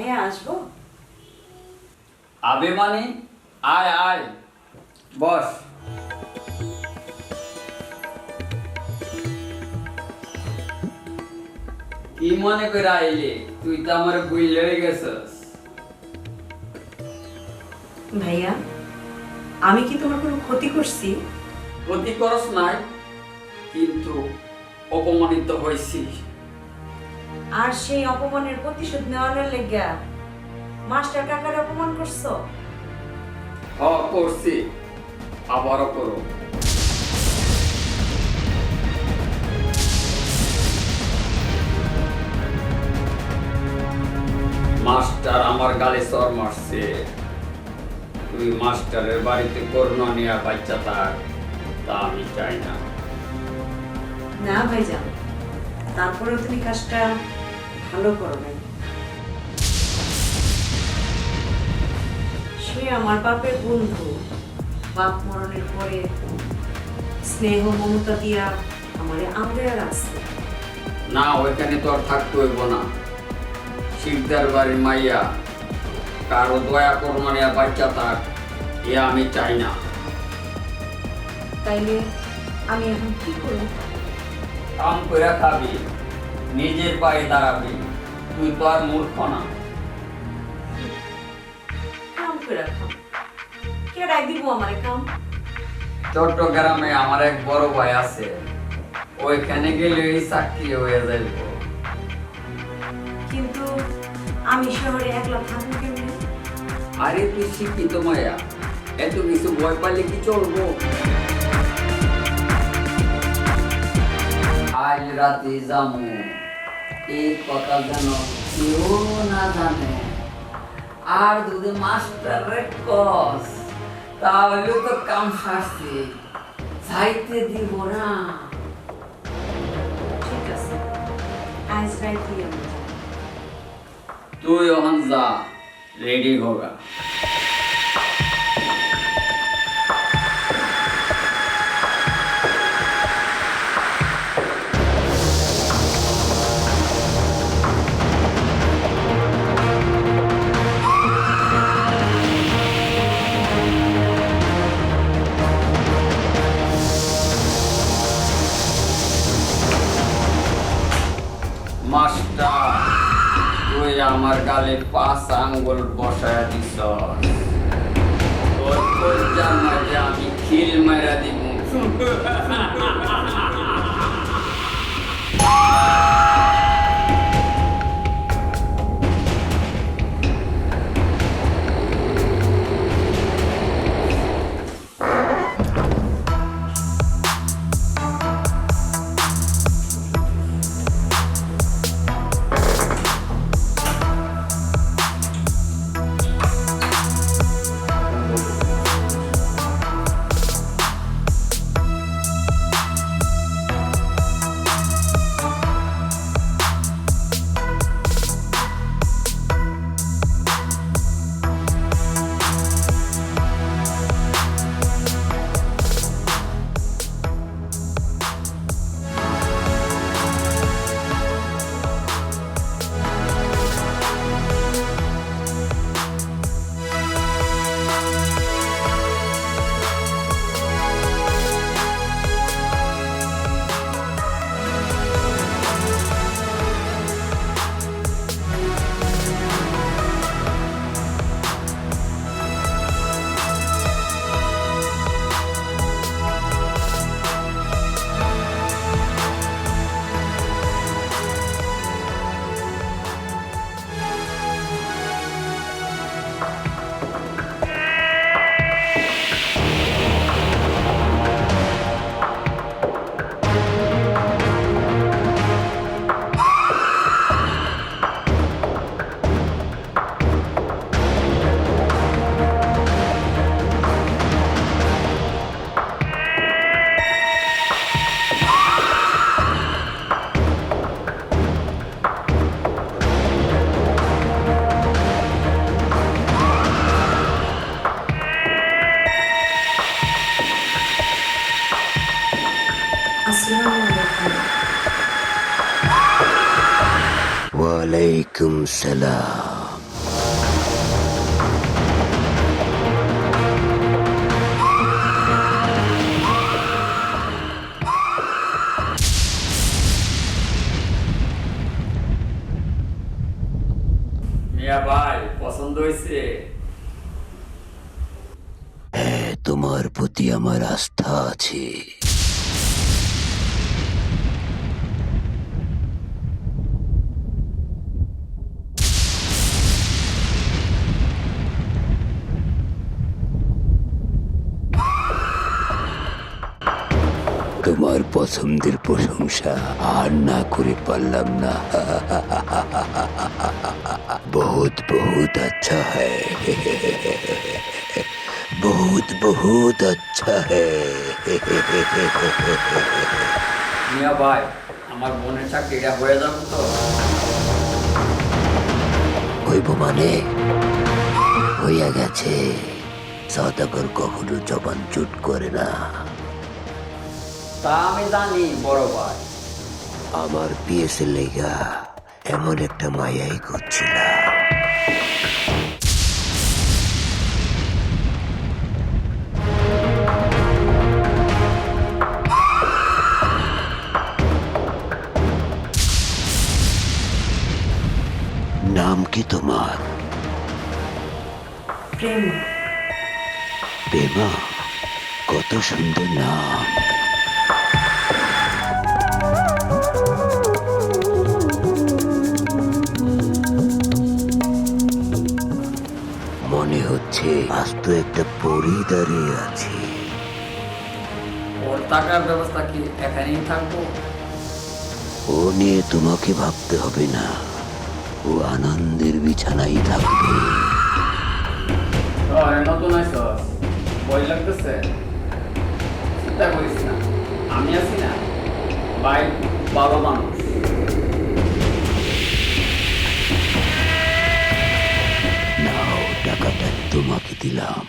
ভাইয়া আসবো? আবে মানে আয় আয় বস। কি মনে করে আইলে? তুই তো আমার বই লড়ে গেছস। ভাইয়া, আমি কি তোমার কোনো ক্ষতি করছি? ক্ষতি করস নাই, কিন্তু অপমানিত হয়েছি। আর সেই অপমানের প্রতিশোধ নেওয়ার লেগা মাস্টার কাকার অপমান করছো? করছি, আবারও করো। মাস্টার আমার গালে চর মারছে। তুই মাস্টারের বাড়িতে করোনা নিয়ে বাচ্চা থাক, তা আমি চাই না। না ভাইজান, তারপরেও তুমি কাজটা ভালো করো নাই। সে আমার বাপের বন্ধু, বাপ মরণের পরে স্নেহ মমতা দিয়া আমারে আঁকড়ে রাখছে। না, ওইখানে তো আর থাকতে হইব না। শিকদার বাড়ির মাইয়া কারো দয়া করোনা নিয়ে বাচ্চা থাক, এ আমি চাই না। তাইলে আমি এখন কি করব? কাম করে খাবি, নিজের পায়ে দাঁড়াবি। তুই তো আর মূর্খ না। কাম করে রাখলাম, কে রাই দিব আমারে কাম? চট্টগ্রামে আমার এক বড় ভাই আছে, ওইখানে গেলে চাকরি হয়ে যাইব। কিন্তু আমি শহরে একলা থাকবো কেমনে? আরে তুই শিক্ষিত মায়া, এত কিছু ভয় পাইলে কি চলবো? আজ রাতে যামু, এই কথা যেন কেউ না জানে। আর যদি মাস্টার কস, তাহলে তো কাম সারছে, যাইতে দিব না। ঠিক আছে, আজ রাইতে আমি যাবো। তুই ওখান যা, রেডি হোগা। মাস্টার, তুই আমার গালে 5 আঙ্গুল বসায়া দিস। তোর কলজার মাঝে আমি খিল মারা দিব। ওয়ালাইকুম সালাম। মিয়া ভাই পছন্দ হয়েছে? তোমার প্রতি আমার আস্থা আছে। তোমার পছন্দের প্রশংসা আর না করে পারলাম না। বহুত বহুত আচ্ছা হ্যায়, বহুত বহুত আচ্ছা হ্যায়। মিয়া ভাই আমার বোনের চাকরিটা হয়ে যাবে তো? হইব মানে হইয়া গেছে। সদাগর কখনো জবান চুট করে না। তা আমি জানি বড় ভাই। আমার পিএসএ লেগা এমন একটা মায়াই করছিলাম। নাম কি তোমার? প্রেম। প্রেমা, কত সুন্দর নাম। মনে হচ্ছে আস্ত একটা পরি দাঁড়িয়ে আছে। ওর টাকার ব্যবস্থা কি এখানেই থাকবো? ও নিয়ে তোমাকে ভাবতে হবে না, ও আনন্দের বিছানায় থাকবে। নতুন আইসস, ভয় লাগতেছে? চিন্তা করিস না, আমি আছি না। ভাই ভালো মানুষ। নাও, টাকাটা তোমাকে দিলাম।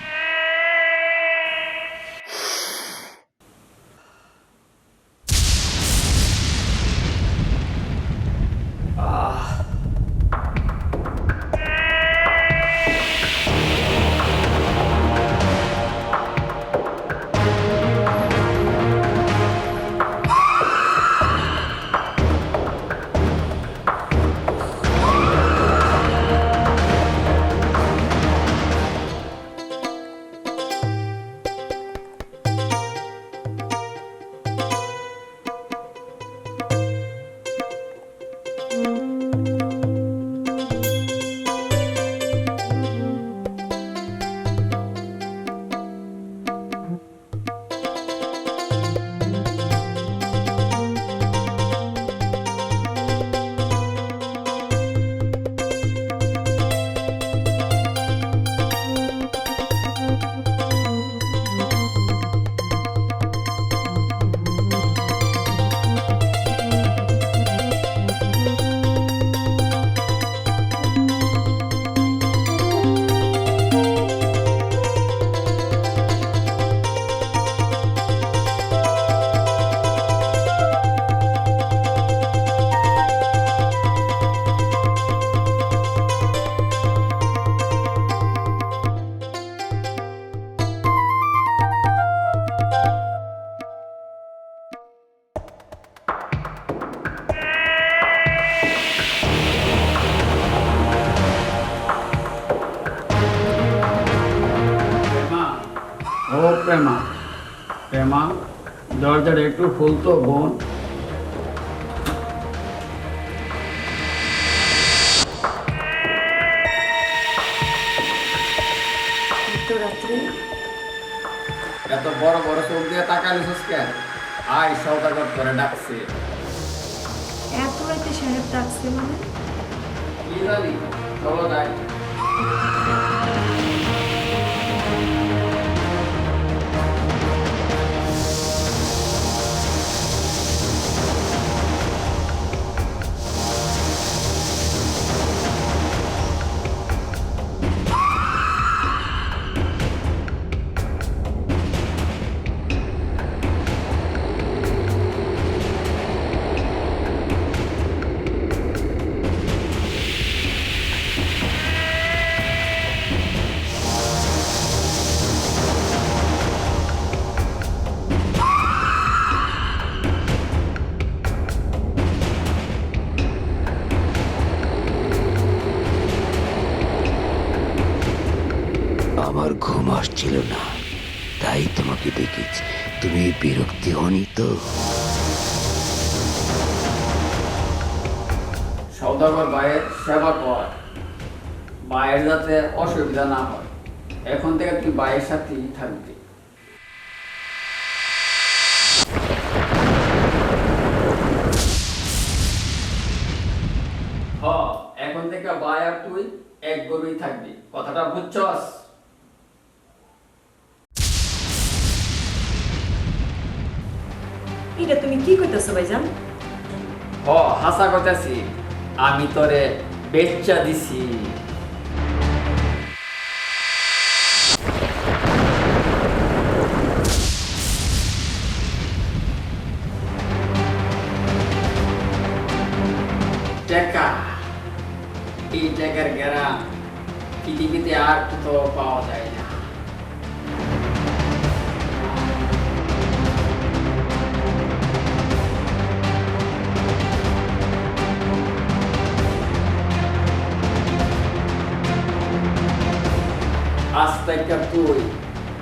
ও প্রেমা, প্রেমা দরজাটা একটু খুলতো বোন। রাত্রে এত বড় বড় চোখ দিয়ে তাকালিস কেন? আয় সৌদাগর করে ডাকছে। এত রাতে সাহেব ডাকছে মানে? কি জানি, চলো যাই। লাগছিল না, তাই তোমাকে ডেকেছি। তুমি বিরক্তি হনি তো? সওদাগর ভাইয়ের সেবা কর, ভাইয়ের যাতে অসুবিধা না হয়। এখন থেকে তুই ভাইয়ের সাথেই থাকবি। এখন থেকে ভাই আর তুই এক গরুই থাকবি, কথাটা বুঝছস? এটা তুমি কি কইতেছো ভাইজান? হাসা কথাছি, আমি তোরে বেচ্চা দিছি। টাকা, এই টাকার গেরা পৃথিবীতে আর কোথাও পাওয়া যায় না। আজ থেকে তুই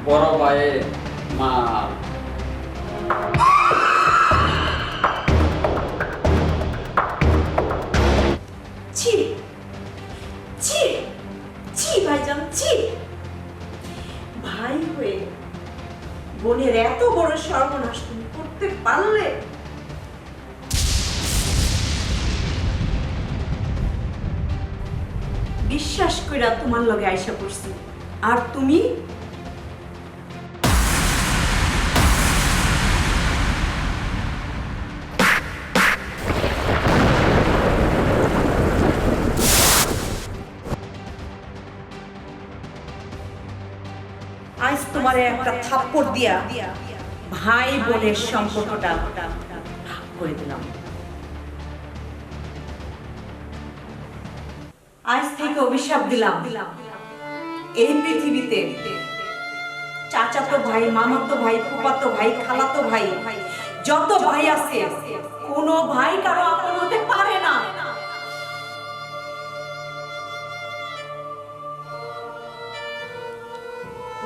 বড় ভাইয়ের মাল। ছি ছি ছি ভাইজান, ছি! ভাই হয়ে বোনের এত বড় সর্বনাশ তুমি করতে পারলে? বিশ্বাস কইরা তোমার লগে আইসা পড়ছি, আর তুমি আজ তোমারে একটা থাপ্পড় দিয়া ভাই বোনের সম্পর্কটা ভাগ করে দিলাম। আজ থেকে অভিশাপ দিলাম, এই পৃথিবীতে চাচাতো ভাই, মামাতো ভাই, ফুফাতো ভাই, খালাতো ভাই, যত ভাই আছে কোনো ভাই কারো আপন হতে পারে না।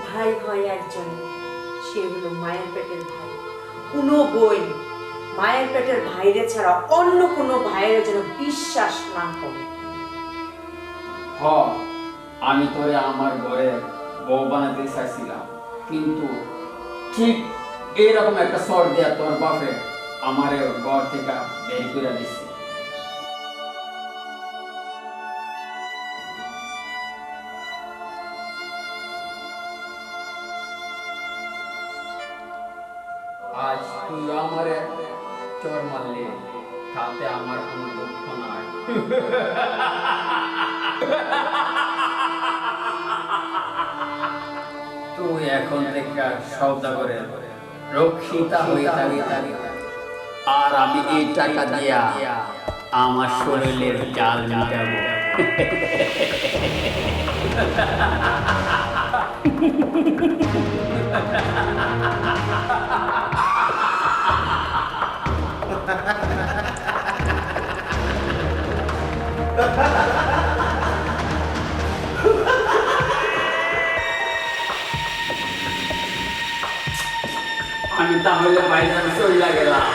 ভাই হয় একজন, সে হলো মায়ের পেটের ভাই। কোনো বোন মায়ের পেটের ভাইরে ছাড়া অন্য কোনো ভাইয়ের যেন বিশ্বাস না করে। আমি তোরে আমার ঘরে বউ বানাতে চাইছিলাম, কিন্তু ঠিক এইরকম একটা সর দেয়া তোর বাপে আমার ঘর থেকে বের করে দিচ্ছে। আজ তুই আমারে চোর মারলি, তাতে আমার কোনো দুঃখ নাই। তুই এখন থেকে সওদাগরের রক্ষিতা হয়ে থাকবি, আর আমি এই টাকা দিয়া আমার শরীরের জাল মিটাবো। আমি তাহলে বাইরে চলে গেলাম।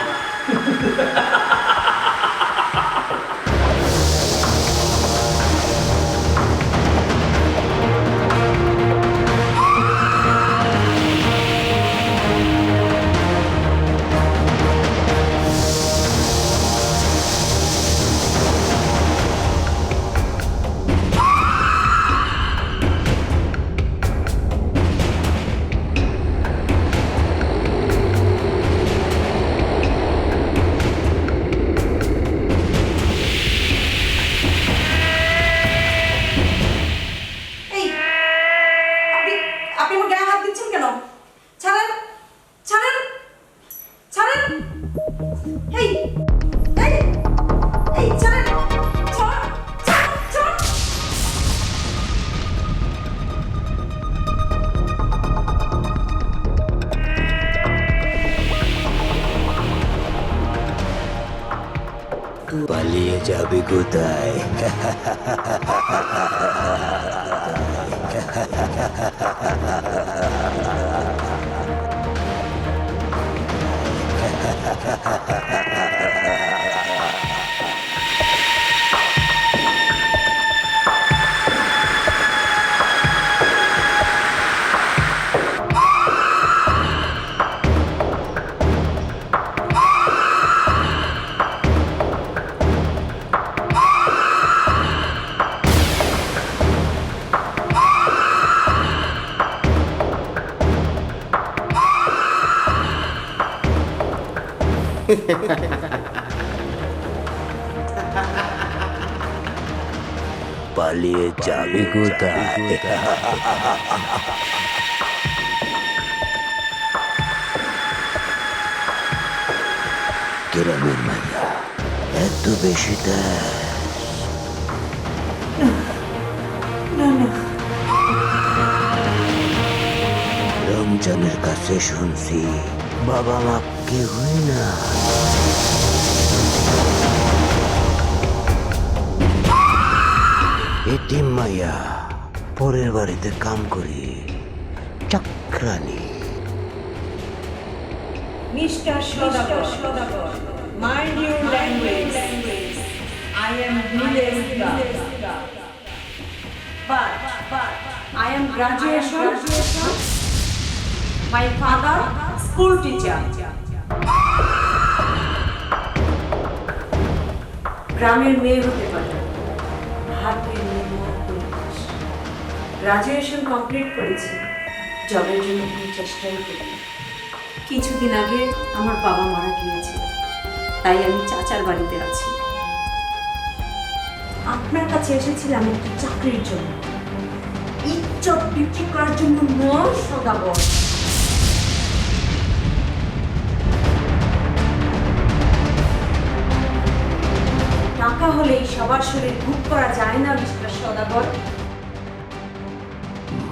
পালিয়ে যাবে কোথায়? পালিয়ে যাবে কোথায়? গ্রামের মাইয়া এত বেশি দেয়? না না, রমজানের কাছে শুনছি বাবা মা কেউই না। এতিম মাইয়া পরের বাড়িতে কাম করি, চাকরানি। Mister Sadagar, mind your language. I am village guy. But I am graduation. My father school teacher. গ্রামের মেয়ে হতে পারে, হাতের মেয়ে গ্রাজুয়েশন কমপ্লিট করেছি, জবের জন্য কোনো চেষ্টাই করি। কিছুদিন আগে আমার বাবা মারা গিয়েছে, তাই আমি চাচার বাড়িতে আছি। আপনার কাছে এসেছিলাম একটি চাকরির জন্য, ইজ্জত বিক্রি করার জন্য নয় সদাগর। টাকা হলেই সবার শরীর ভোগ করা যায় না মিস্টার সদাগর।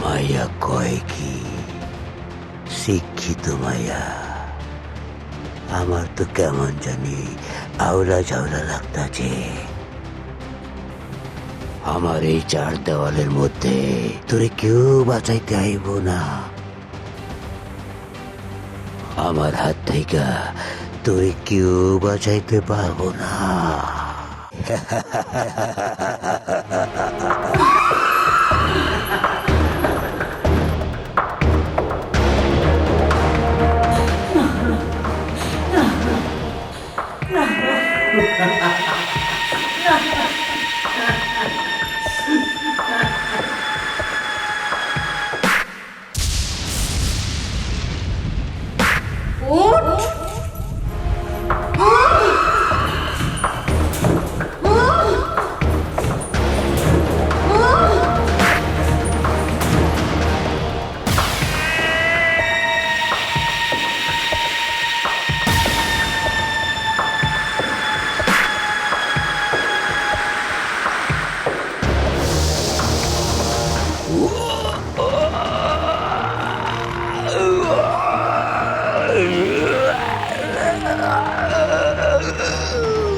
মাইয়া কয় কি? শিক্ষিত মাইয়া। আমার তো কেমন জানি আওলা ঝাওলা লাগতাছে। আমার এই চার দেওয়ালের মধ্যে তোরে কেউ বাঁচাইতে আইব না। আমার হাত থেকে তোরে কেউ বাঁচাইতে পারবো না।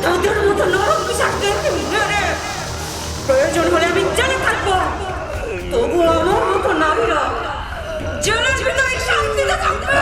তোদের মতো নরক বিষাক্তদের মেরে প্রয়োজন হলে আমি জেলে থাকবো, তবু আমার মতো নারীরা জেলের ভিতরে শান্তিতে থাকবে।